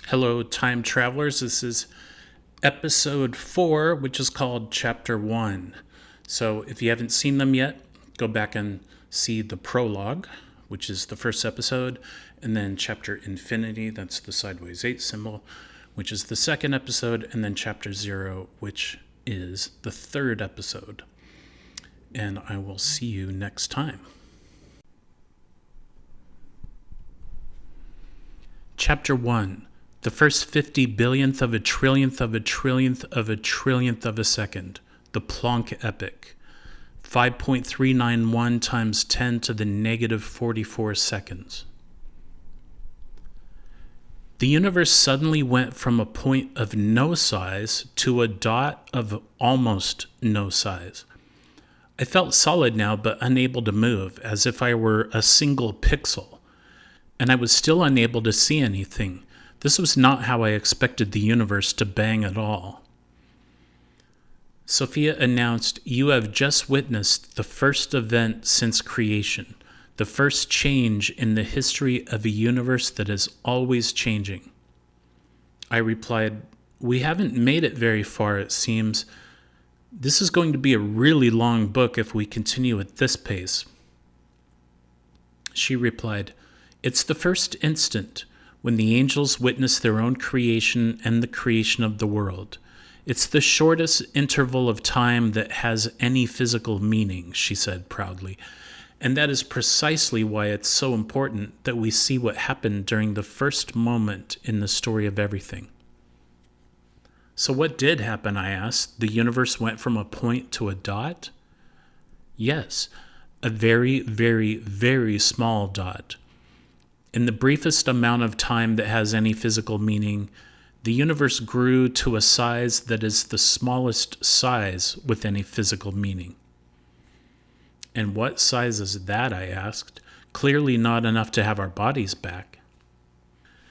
Hello, time travelers. This is episode 4, which is called Chapter 1. So, if you haven't seen them yet, go back and see the prologue, which is the first episode, and then Chapter Infinity, that's the sideways 8 symbol, which is the second episode, and then Chapter 0, which is the third episode. And I will see you next time. Chapter 1. The first 50-billionth of a trillionth of a trillionth of a trillionth of a second. The Planck Epoch. 5.391 times 10 to the negative 44 seconds. The universe suddenly went from a point of no size to a dot of almost no size. I felt solid now, but unable to move, as if I were a single pixel. And I was still unable to see anything. This was not how I expected the universe to bang at all. Sophia announced, "You have just witnessed the first event since creation, the first change in the history of a universe that is always changing." I replied, "We haven't made it very far, it seems. This is going to be a really long book if we continue at this pace." She replied, "It's the first instant, when the angels witness their own creation and the creation of the world. It's the shortest interval of time that has any physical meaning," she said proudly. "And that is precisely why it's so important that we see what happened during the first moment in the story of everything." "So what did happen?" I asked. "The universe went from a point to a dot?" "Yes, a very, very, very small dot. In the briefest amount of time that has any physical meaning, the universe grew to a size that is the smallest size with any physical meaning." "And what size is that?" I asked. "Clearly not enough to have our bodies back."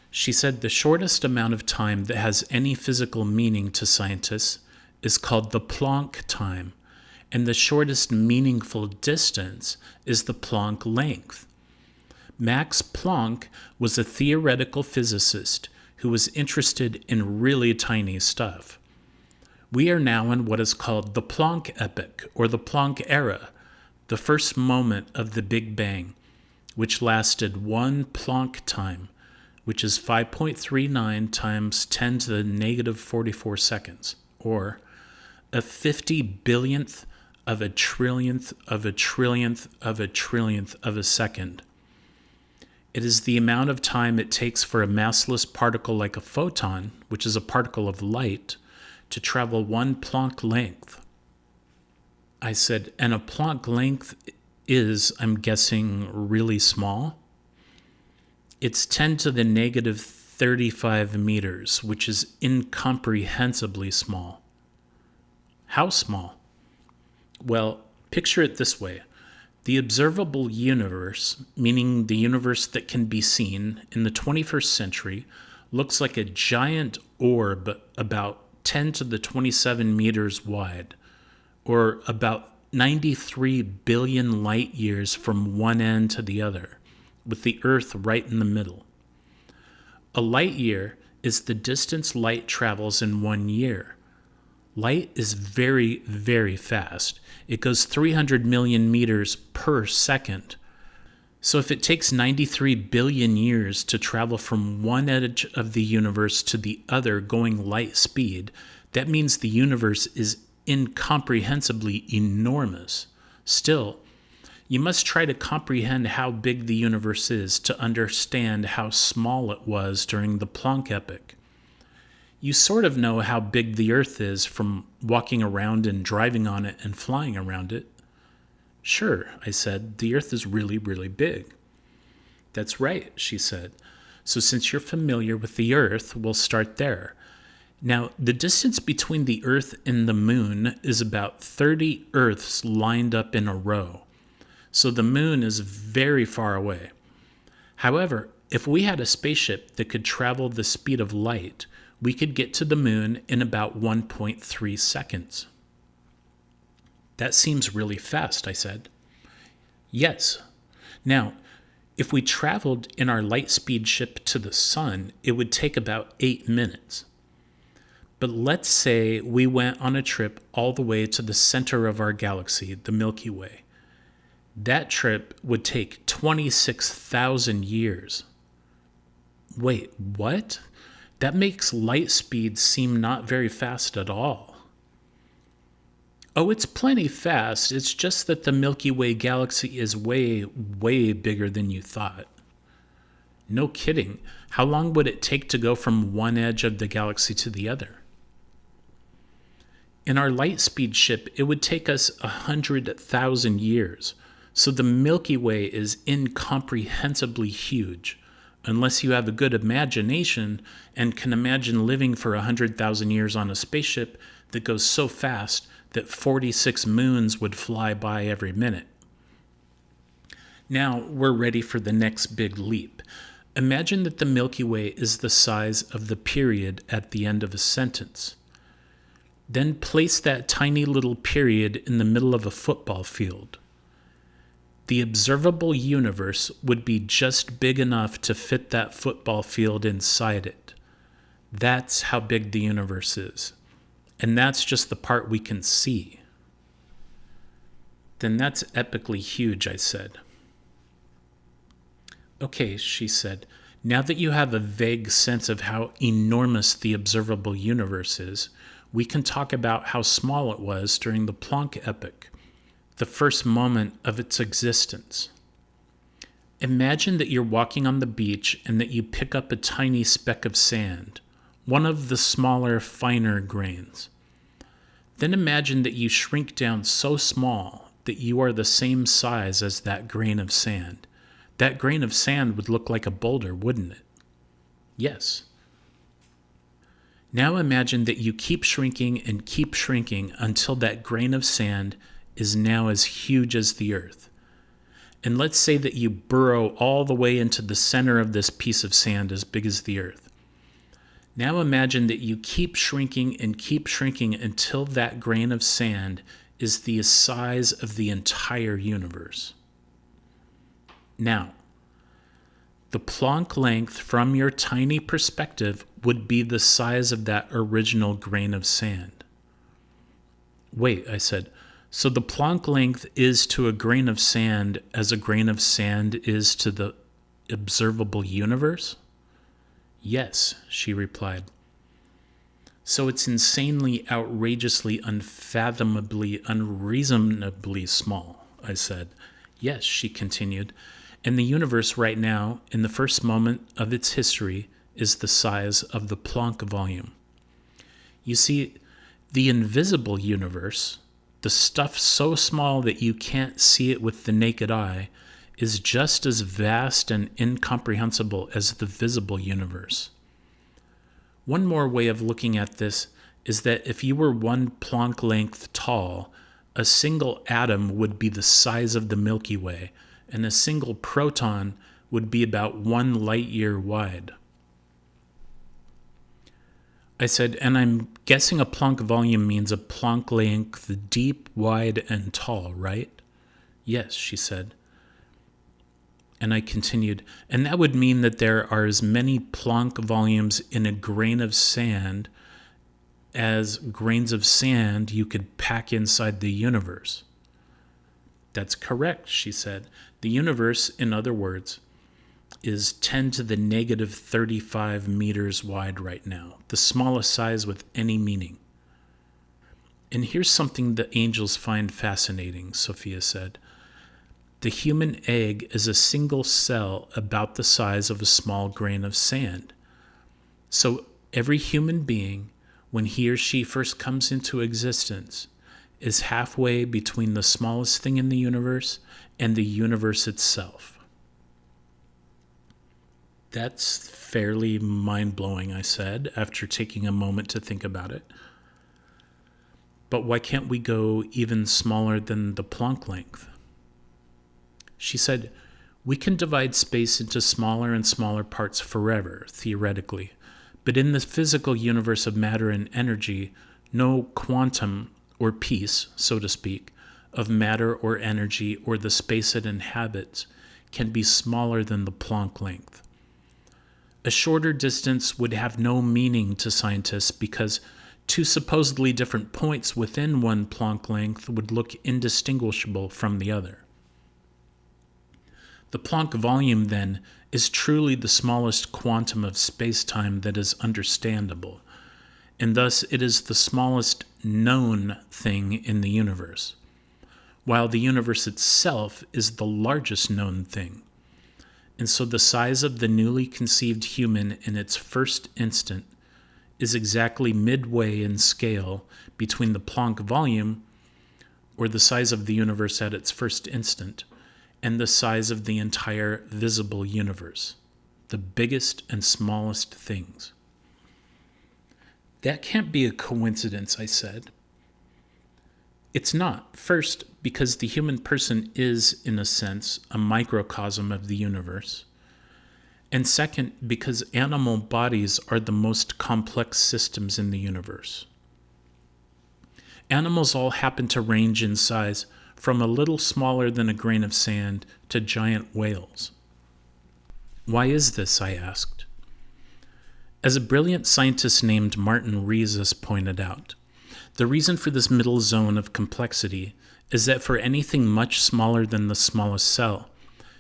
She said the shortest amount of time that has any physical meaning to scientists is called the Planck time, and the shortest meaningful distance is the Planck length. Max Planck was a theoretical physicist who was interested in really tiny stuff. We are now in what is called the Planck Epoch, or the Planck era, the first moment of the Big Bang, which lasted 1 Planck time, which is 5.39 times 10 to the negative 44 seconds, or a 50-billionth of a trillionth of a trillionth of a trillionth of a second. It is the amount of time it takes for a massless particle like a photon, which is a particle of light, to travel 1 Planck length. I said, "And a Planck length is, I'm guessing, really small?" "It's 10 to the negative 35 meters, which is incomprehensibly small." "How small?" "Well, picture it this way. The observable universe, meaning the universe that can be seen in the 21st century, looks like a giant orb about 10 to the 27 meters wide, or about 93 billion light years from one end to the other, with the Earth right in the middle. A light year is the distance light travels in 1 year. Light is very, very fast. It goes 300 million meters per second. So if it takes 93 billion years to travel from one edge of the universe to the other going light speed, that means the universe is incomprehensibly enormous. Still, you must try to comprehend how big the universe is to understand how small it was during the Planck Epoch. You sort of know how big the Earth is from walking around and driving on it and flying around it." "Sure," I said, "the Earth is really, really big." "That's right," she said. "So since you're familiar with the Earth, we'll start there. Now, the distance between the Earth and the Moon is about 30 Earths lined up in a row. So the Moon is very far away. However, if we had a spaceship that could travel the speed of light, we could get to the Moon in about 1.3 seconds. "That seems really fast," I said. "Yes. Now, If we traveled in our light speed ship to the sun, it would take about 8 minutes. But let's say we went on a trip all the way to the center of our galaxy, the Milky Way. That trip would take 26,000 years. Wait, what? That makes light speed seem not very fast at all. Oh, it's plenty fast. It's just that the Milky Way galaxy is way, way bigger than you thought. No kidding. How long would it take to go from one edge of the galaxy to the other? In our light speed ship, it would take us 100,000 years. So the Milky Way is incomprehensibly huge, unless you have a good imagination and can imagine living for 100,000 years on a spaceship that goes so fast that 46 moons would fly by every minute. Now we're ready for the next big leap. Imagine that the Milky Way is the size of the period at the end of a sentence. Then place that tiny little period in the middle of a football field. The observable universe would be just big enough to fit that football field inside it. That's how big the universe is. And that's just the part we can see. Then that's epically huge, I said. Okay, she said, now that you have a vague sense of how enormous the observable universe is, we can talk about how small it was during the Planck epoch, the first moment of its existence. Imagine that you're walking on the beach and that you pick up a tiny speck of sand, one of the smaller, finer grains. Then imagine that you shrink down so small that you are the same size as that grain of sand. That grain of sand would look like a boulder, wouldn't it? Yes. Now imagine that you keep shrinking and keep shrinking until that grain of sand is now as huge as the earth. And let's say that you burrow all the way into the center of this piece of sand as big as the earth. Now imagine that you keep shrinking and keep shrinking until that grain of sand is the size of the entire universe. Now, the Planck length from your tiny perspective would be the size of that original grain of sand. Wait, I said, so the Planck length is to a grain of sand as a grain of sand is to the observable universe? Yes, she replied. So it's insanely, outrageously, unfathomably, unreasonably small, I said. Yes, she continued, and the universe right now, in the first moment of its history, is the size of the Planck volume. You see, the invisible universe, the stuff so small that you can't see it with the naked eye, is just as vast and incomprehensible as the visible universe. One more way of looking at this is that if you were 1 Planck length tall, a single atom would be the size of the Milky Way, and a single proton would be about 1 light year wide. I said, and I'm guessing a Planck volume means a Planck length deep, wide, and tall, right? Yes, she said. And I continued, and that would mean that there are as many Planck volumes in a grain of sand as grains of sand you could pack inside the universe. That's correct, she said. The universe, in other words, is 10 to the negative 35 meters wide right now, the smallest size with any meaning. And here's something the angels find fascinating, Sophia said. The human egg is a single cell about the size of a small grain of sand. So every human being, when he or she first comes into existence, is halfway between the smallest thing in the universe and the universe itself. That's fairly mind-blowing, I said, after taking a moment to think about it. But why can't we go even smaller than the Planck length? She said, we can divide space into smaller and smaller parts forever, theoretically. But in the physical universe of matter and energy, no quantum, or piece, so to speak, of matter or energy or the space it inhabits can be smaller than the Planck length. A shorter distance would have no meaning to scientists because two supposedly different points within one Planck length would look indistinguishable from the other. The Planck volume, then, is truly the smallest quantum of space-time that is understandable, and thus it is the smallest known thing in the universe, while the universe itself is the largest known thing. And so the size of the newly conceived human in its first instant is exactly midway in scale between the Planck volume, or the size of the universe at its first instant, and the size of the entire visible universe, the biggest and smallest things. That can't be a coincidence, I said. It's not. First, because the human person is, in a sense, a microcosm of the universe. And second, because animal bodies are the most complex systems in the universe. Animals all happen to range in size from a little smaller than a grain of sand to giant whales. Why is this, I asked. As a brilliant scientist named Martin Rees pointed out, the reason for this middle zone of complexity is that for anything much smaller than the smallest cell,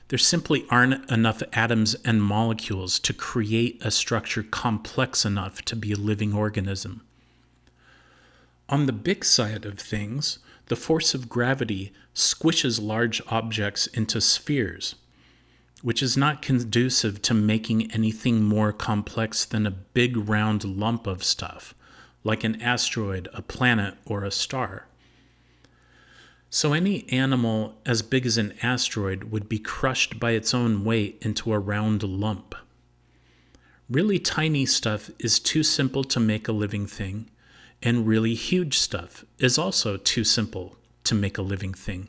there simply aren't enough atoms and molecules to create a structure complex enough to be a living organism. On the big side of things, the force of gravity squishes large objects into spheres, which is not conducive to making anything more complex than a big round lump of stuff, like an asteroid, a planet, or a star. So any animal as big as an asteroid would be crushed by its own weight into a round lump. Really tiny stuff is too simple to make a living thing, and really huge stuff is also too simple to make a living thing.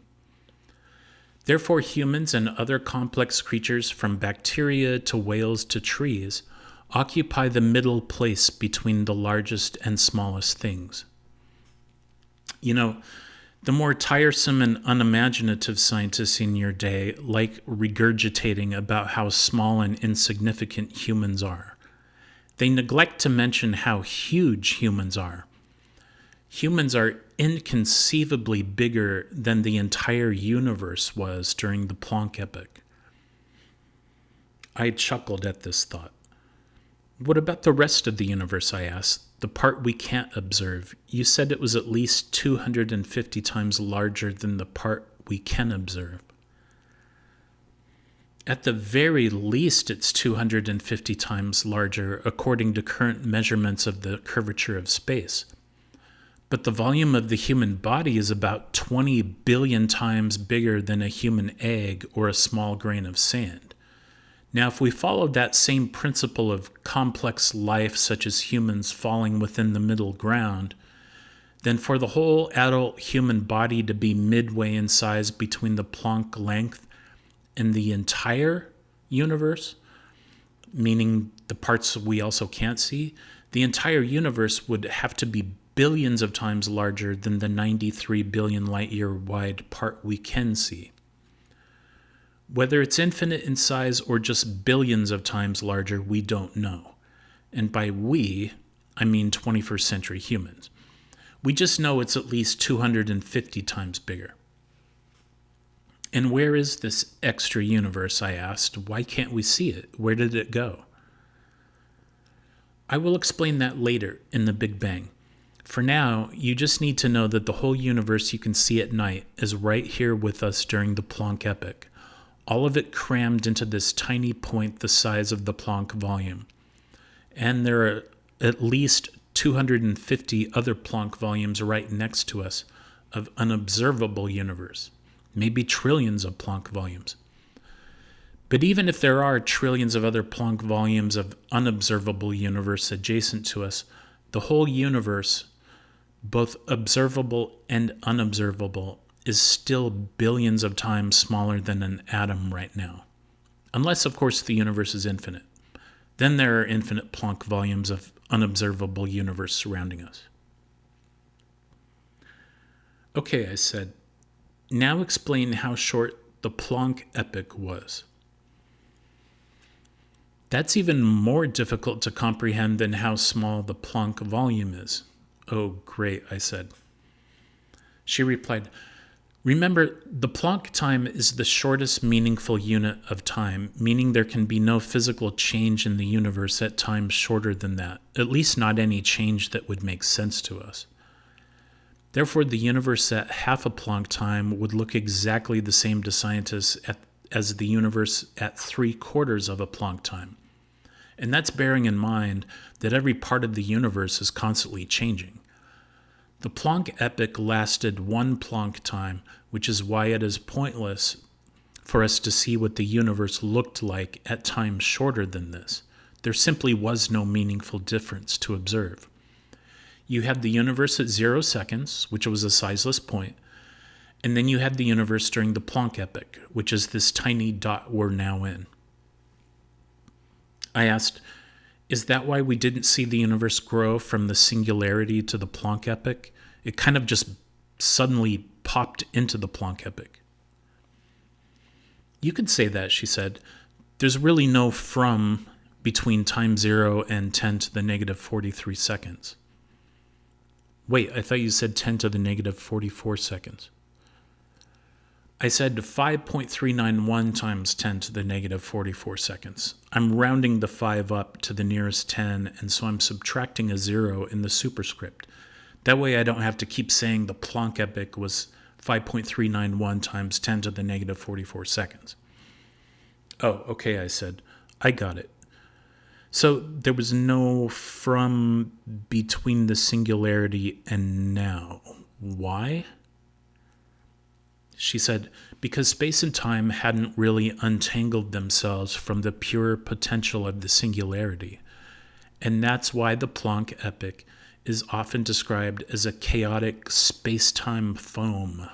Therefore, humans and other complex creatures, from bacteria to whales to trees, occupy the middle place between the largest and smallest things. You know, the more tiresome and unimaginative scientists in your day like regurgitating about how small and insignificant humans are. They neglect to mention how huge humans are. Humans are inconceivably bigger than the entire universe was during the Planck epoch. I chuckled at this thought. What about the rest of the universe, I asked, the part we can't observe? You said it was at least 250 times larger than the part we can observe. At the very least, it's 250 times larger, according to current measurements of the curvature of space. But the volume of the human body is about 20 billion times bigger than a human egg or a small grain of sand. Now, if we followed that same principle of complex life, such as humans falling within the middle ground, then for the whole adult human body to be midway in size between the Planck length and the entire universe, meaning the parts we also can't see, the entire universe would have to be billions of times larger than the 93 billion light-year wide part we can see. Whether it's infinite in size or just billions of times larger, we don't know. And by we, I mean 21st century humans. We just know it's at least 250 times bigger. And where is this extra universe, I asked? Why can't we see it? Where did it go? I will explain that later in the Big Bang. For now, you just need to know that the whole universe you can see at night is right here with us during the Planck epoch. All of it crammed into this tiny point the size of the Planck volume. And there are at least 250 other Planck volumes right next to us of unobservable universe, maybe trillions of Planck volumes. But even if there are trillions of other Planck volumes of unobservable universe adjacent to us, the whole universe, both observable and unobservable, is still billions of times smaller than an atom right now. Unless, of course, the universe is infinite. Then there are infinite Planck volumes of unobservable universe surrounding us. Okay, I said, now explain how short the Planck epoch was. That's even more difficult to comprehend than how small the Planck volume is. Oh, great, I said. She replied, remember, the Planck time is the shortest meaningful unit of time, meaning there can be no physical change in the universe at times shorter than that, at least not any change that would make sense to us. Therefore, the universe at half a Planck time would look exactly the same to scientists as the universe at 3/4 of a Planck time. And that's bearing in mind that every part of the universe is constantly changing. The Planck epoch lasted 1 Planck time, which is why it is pointless for us to see what the universe looked like at times shorter than this. There simply was no meaningful difference to observe. You had the universe at 0 seconds, which was a sizeless point, and then you had the universe during the Planck epoch, which is this tiny dot we're now in. I asked, is that why we didn't see the universe grow from the singularity to the Planck epoch? It kind of just suddenly popped into the Planck epoch. You could say that, she said. There's really no from between time 0 and 10 to the negative 43 seconds. Wait, I thought you said 10 to the negative 44 seconds. I said 5.391 times 10 to the negative 44 seconds. I'm rounding the 5 up to the nearest 10, and so I'm subtracting a 0 in the superscript. That way I don't have to keep saying the Planck epoch was 5.391 times 10 to the negative 44 seconds. Oh, okay, I said. I got it. So there was no from between the singularity and now. Why? She said, because space and time hadn't really untangled themselves from the pure potential of the singularity. And that's why the Planck epoch is often described as a chaotic space-time foam.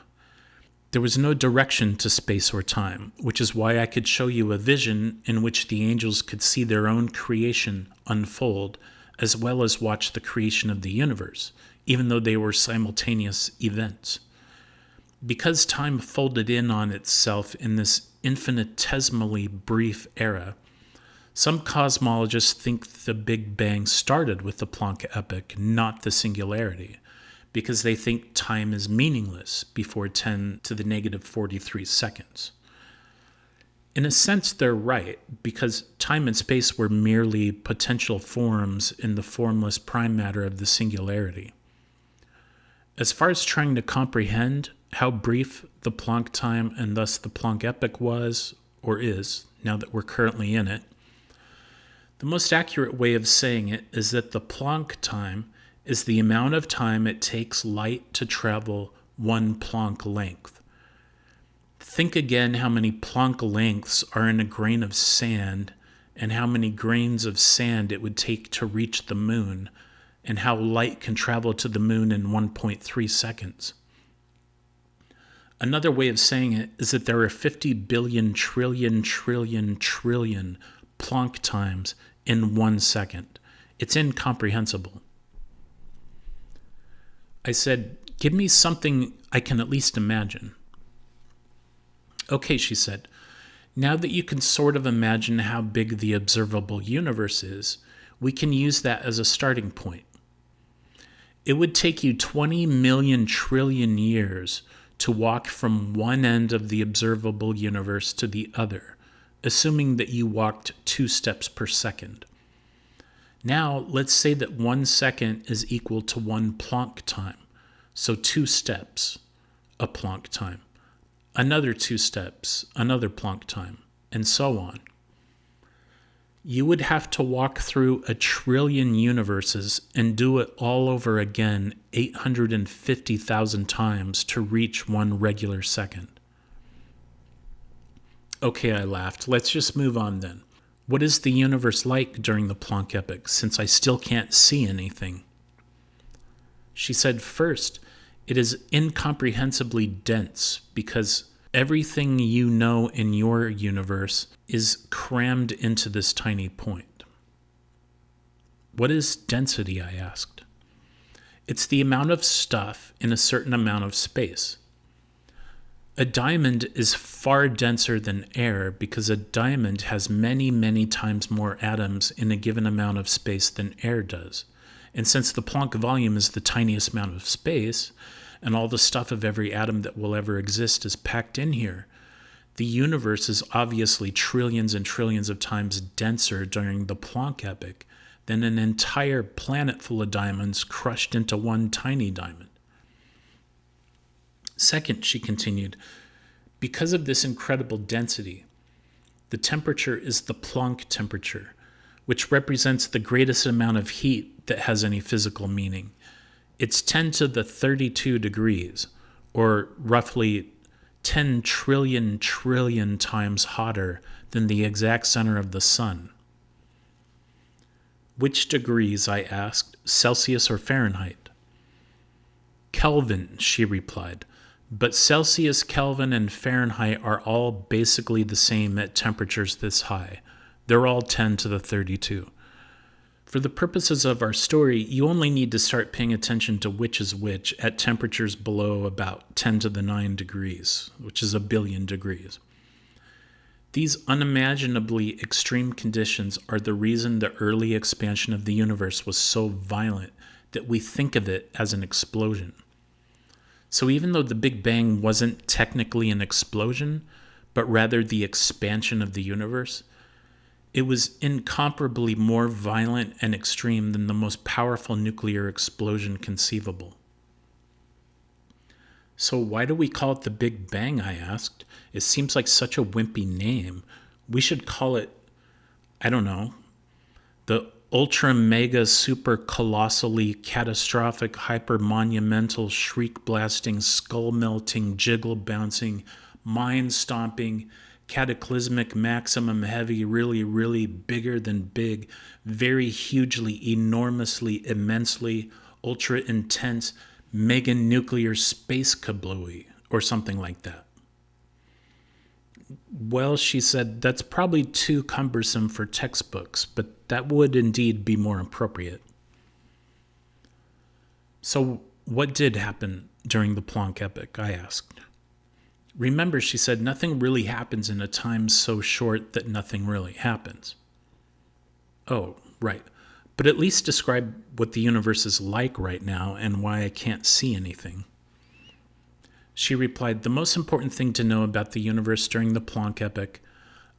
There was no direction to space or time, which is why I could show you a vision in which the angels could see their own creation unfold, as well as watch the creation of the universe, even though they were simultaneous events. Because time folded in on itself in this infinitesimally brief era, some cosmologists think the Big Bang started with the Planck epoch, not the singularity, because they think time is meaningless before 10 to the negative 43 seconds. In a sense, they're right, because time and space were merely potential forms in the formless prime matter of the singularity. As far as trying to comprehend how brief the Planck time and thus the Planck epoch was, or is, now that we're currently in it, the most accurate way of saying it is that the Planck time is the amount of time it takes light to travel 1 Planck length. Think again how many Planck lengths are in a grain of sand and how many grains of sand it would take to reach the moon and how light can travel to the moon in 1.3 seconds. Another way of saying it is that there are 50 billion trillion Planck times in 1 second. It's incomprehensible. I said, give me something I can at least imagine. Okay, she said, now that you can sort of imagine how big the observable universe is, we can use that as a starting point. It would take you 20 million trillion years to walk from one end of the observable universe to the other, assuming that you walked 2 steps per second. Now, let's say that 1 second is equal to 1 Planck time. So 2 steps, a Planck time. Another 2 steps, another Planck time, and so on. You would have to walk through 1 trillion universes and do it all over again 850,000 times to reach 1 regular second. Okay, I laughed. Let's just move on then. What is the universe like during the Planck epoch, since I still can't see anything? She said, first, it is incomprehensibly dense because everything you know in your universe is crammed into this tiny point. What is density, I asked. It's the amount of stuff in a certain amount of space. A diamond is far denser than air because a diamond has many, many times more atoms in a given amount of space than air does. And since the Planck volume is the tiniest amount of space, and all the stuff of every atom that will ever exist is packed in here, the universe is obviously trillions and trillions of times denser during the Planck epoch than an entire planet full of diamonds crushed into one tiny diamond. Second, she continued, because of this incredible density, the temperature is the Planck temperature, which represents the greatest amount of heat that has any physical meaning. It's 10 to the 32 degrees, or roughly 10 trillion times hotter than the exact center of the sun. Which degrees, I asked, Celsius or Fahrenheit? Kelvin, she replied. But Celsius, Kelvin, and Fahrenheit are all basically the same at temperatures this high. They're all 10 to the 32. For the purposes of our story, you only need to start paying attention to which is which at temperatures below about 10 to the 9 degrees, which is a billion degrees. These unimaginably extreme conditions are the reason the early expansion of the universe was so violent that we think of it as an explosion. So even though the Big Bang wasn't technically an explosion, but rather the expansion of the universe, it was incomparably more violent and extreme than the most powerful nuclear explosion conceivable. So why do we call it the Big Bang, I asked. It seems like such a wimpy name. We should call it, I don't know, the ultra mega super colossally catastrophic hyper monumental shriek blasting skull melting jiggle bouncing mind stomping cataclysmic maximum heavy really really bigger than big very hugely enormously immensely ultra intense mega nuclear space kablooey or something like that. Well, she said, that's probably too cumbersome for textbooks, but that would indeed be more appropriate. So, what did happen during the Planck epoch? I asked. Remember, she said, nothing really happens in a time so short that nothing really happens. Oh, right. But at least describe what the universe is like right now and why I can't see anything. She replied, the most important thing to know about the universe during the Planck epoch,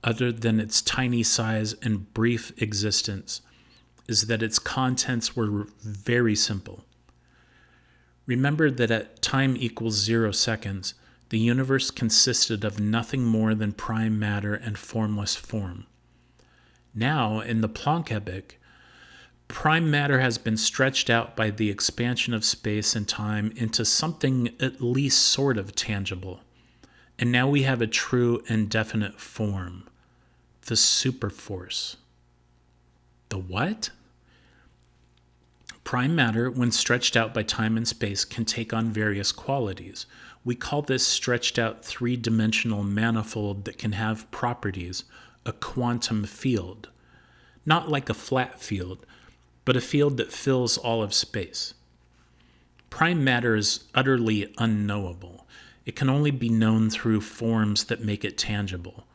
other than its tiny size and brief existence, is that its contents were very simple. Remember that at time equals 0 seconds, the universe consisted of nothing more than prime matter and formless form. Now, in the Planck epoch, prime matter has been stretched out by the expansion of space and time into something at least sort of tangible. And now we have a true and definite form, the superforce. The what? Prime matter, when stretched out by time and space, can take on various qualities. We call this stretched out three-dimensional manifold that can have properties, a quantum field. Not like a flat field, but a field that fills all of space. Prime matter is utterly unknowable. It can only be known through forms that make it tangible.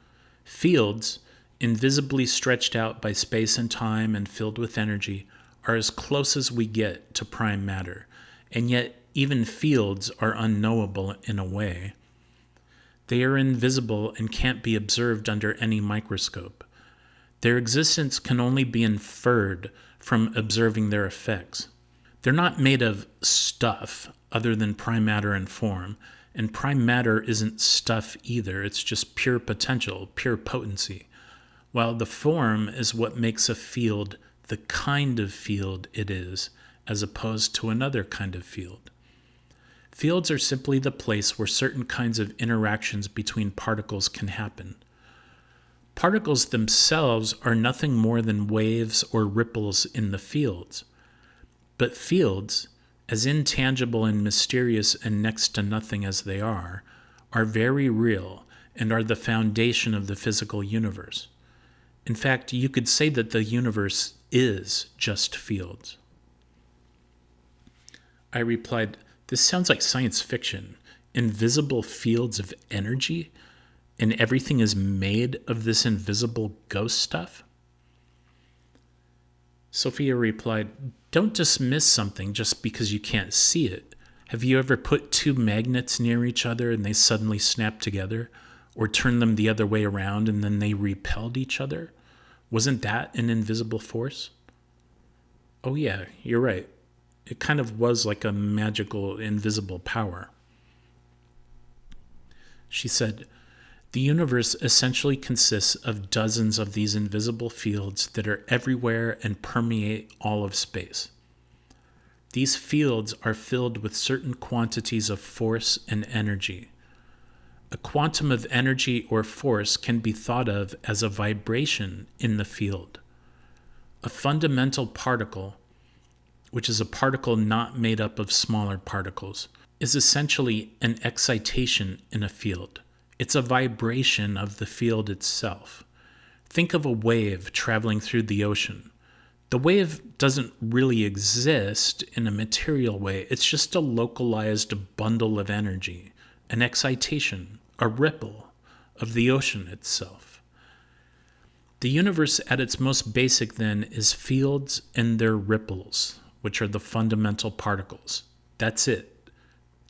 Fields, invisibly stretched out by space and time and filled with energy, are as close as we get to prime matter, and yet even fields are unknowable in a way. They are invisible and can't be observed under any microscope. Their existence can only be inferred from observing their effects. They're not made of stuff other than prime matter and form, and prime matter isn't stuff either. It's just pure potential, pure potency, while the form is what makes a field the kind of field it is, as opposed to another kind of field. Fields are simply the place where certain kinds of interactions between particles can happen. Particles themselves are nothing more than waves or ripples in the fields. But fields, as intangible and mysterious and next to nothing as they are very real and are the foundation of the physical universe. In fact, you could say that the universe is just fields. I replied, this sounds like science fiction. invisible fields of energy, and everything is made of this invisible ghost stuff? Sophia replied, don't dismiss something just because you can't see it. Have you ever put two magnets near each other and they suddenly snap together? Or turned them the other way around and then they repelled each other? Wasn't that an invisible force? Oh yeah, you're right. It kind of was like a magical, invisible power. She said, the universe essentially consists of dozens of these invisible fields that are everywhere and permeate all of space. These fields are filled with certain quantities of force and energy. A quantum of energy or force can be thought of as a vibration in the field. A fundamental particle, which is a particle not made up of smaller particles, is essentially an excitation in a field. It's a vibration of the field itself. Think of a wave traveling through the ocean. The wave doesn't really exist in a material way. It's just a localized bundle of energy, an excitation, a ripple of the ocean itself. The universe at its most basic then is fields and their ripples, which are the fundamental particles. That's it.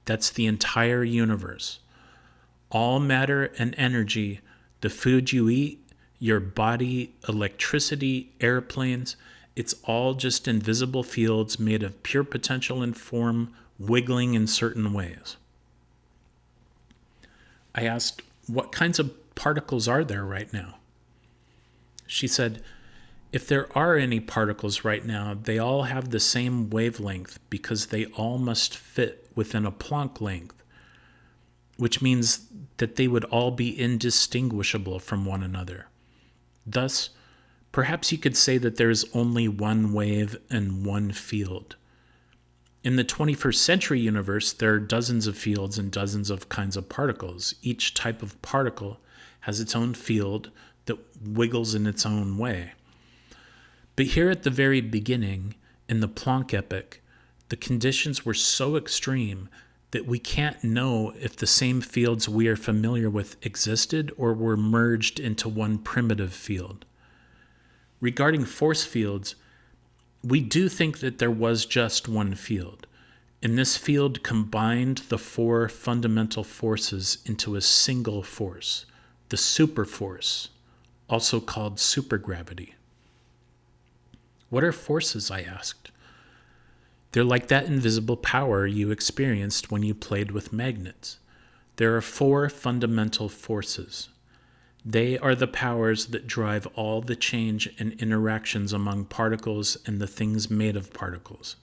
That's the entire universe. All matter and energy, the food you eat, your body, electricity, airplanes, it's all just invisible fields made of pure potential and form, wiggling in certain ways. I asked, what kinds of particles are there right now? She said, if there are any particles right now, they all have the same wavelength because they all must fit within a Planck length, which means that they would all be indistinguishable from one another. Thus, perhaps you could say that there is only one wave and one field. In the 21st century universe, there are dozens of fields and dozens of kinds of particles. Each type of particle has its own field that wiggles in its own way. But here at the very beginning, in the Planck epoch, the conditions were so extreme that we can't know if the same fields we are familiar with existed or were merged into one primitive field. Regarding force fields, we do think that there was just one field, and this field combined the four fundamental forces into a single force, the superforce, also called supergravity. What are forces? I asked. They're like that invisible power you experienced when you played with magnets. There are four fundamental forces. They are the powers that drive all the change and interactions among particles and the things made of particles.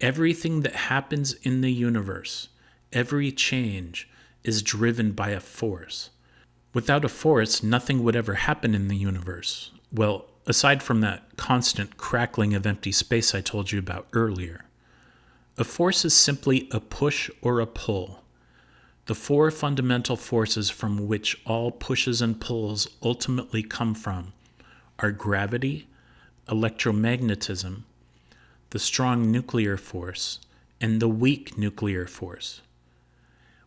Everything that happens in the universe, every change, is driven by a force. Without a force, nothing would ever happen in the universe. Well, aside from that constant crackling of empty space I told you about earlier. A force is simply a push or a pull. The four fundamental forces from which all pushes and pulls ultimately come from are gravity, electromagnetism, the strong nuclear force, and the weak nuclear force.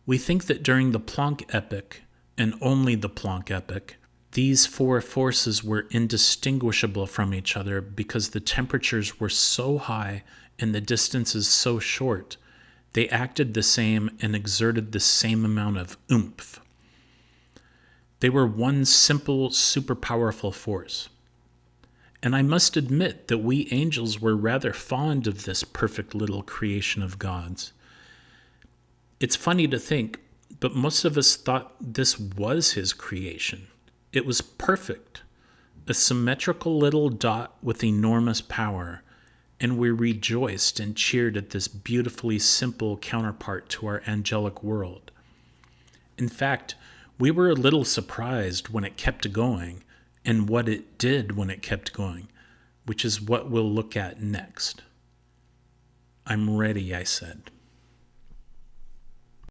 We think that during the Planck epoch, and only the Planck epoch, these four forces were indistinguishable from each other because the temperatures were so high and the distances so short, they acted the same and exerted the same amount of oomph. They were one simple, super powerful force. And I must admit that we angels were rather fond of this perfect little creation of God's. It's funny to think, but most of us thought this was his creation. It was perfect, a symmetrical little dot with enormous power, and we rejoiced and cheered at this beautifully simple counterpart to our angelic world. In fact, we were a little surprised when it kept going, and what it did when it kept going, which is what we'll look at next. I'm ready, I said.